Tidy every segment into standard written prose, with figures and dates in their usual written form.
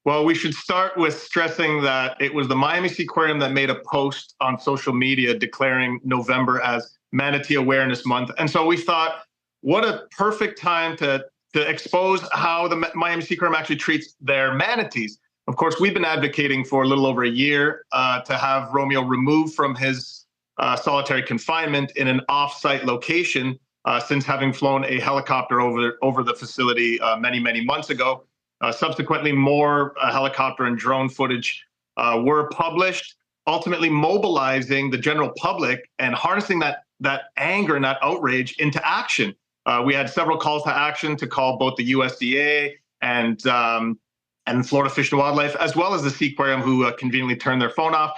Well, we should start with stressing that it was the Miami Seaquarium that made a post on social media declaring November as Manatee Awareness Month. And so we thought, what a perfect time to expose how the Miami Seaquarium actually treats their manatees. Of course, we've been advocating for a little over a year to have Romeo removed from his solitary confinement in an off-site location since having flown a helicopter over the facility many months ago. Subsequently, more helicopter and drone footage were published, ultimately mobilizing the general public and harnessing that anger and that outrage into action. We had several calls to action to call both the USDA and Florida Fish and Wildlife, as well as the Seaquarium, who conveniently turned their phone off.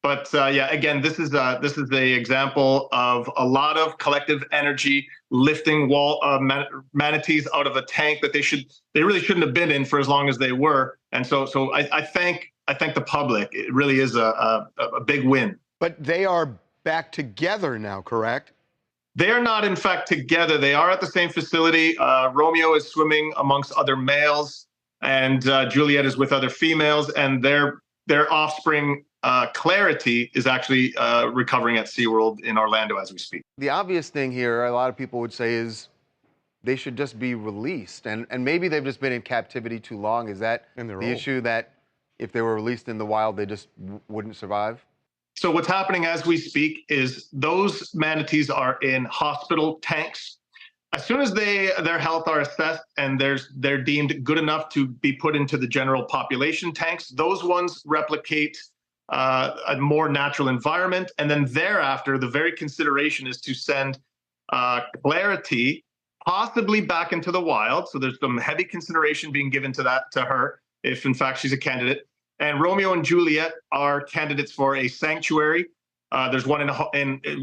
But yeah, again, this is the example of a lot of collective energy lifting manatees out of a tank that they really shouldn't have been in for as long as they were. And so I thank the public. It really is a big win. But they are back together now, correct? They are not, in fact, together. They are at the same facility. Romeo is swimming amongst other males, and Juliet is with other females, and their offspring, Clarity, is actually recovering at SeaWorld in Orlando as we speak. The obvious thing here, a lot of people would say, is they should just be released. And maybe they've just been in captivity too long. Is that the issue, that if they were released in the wild, they just wouldn't survive? So what's happening as we speak is those manatees are in hospital tanks. As soon as their health are assessed and they're deemed good enough to be put into the general population tanks, those ones replicate a more natural environment. And then thereafter, the very consideration is to send Clarity possibly back into the wild. So there's some heavy consideration being given to her, if in fact she's a candidate. And Romeo and Juliet are candidates for a sanctuary. There's one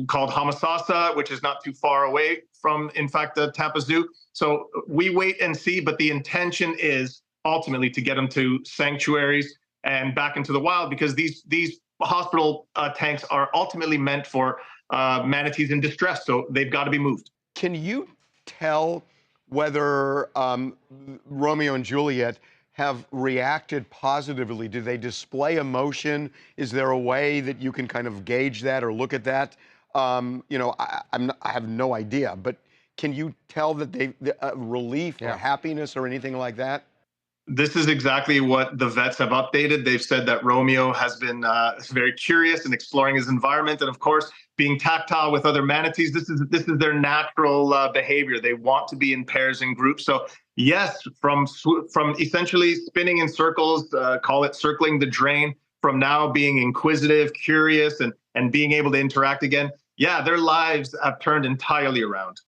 called Homosassa, which is not too far away from, in fact, the Tampa Zoo. So we wait and see, but the intention is ultimately to get them to sanctuaries and back into the wild, because these hospital tanks are ultimately meant for manatees in distress. So they've got to be moved. Can you tell whether Romeo and Juliet have reacted positively? Do they display emotion? Is there a way that you can kind of gauge that or look at that? I have no idea, but can you tell that they relief or happiness or anything like that? This is exactly what the vets have updated. They've said that Romeo has been very curious and exploring his environment, and of course, being tactile with other manatees. This is their natural behavior. They want to be in pairs and groups. So yes, from essentially spinning in circles, call it circling the drain, from now being inquisitive, curious, and being able to interact again. Yeah, their lives have turned entirely around.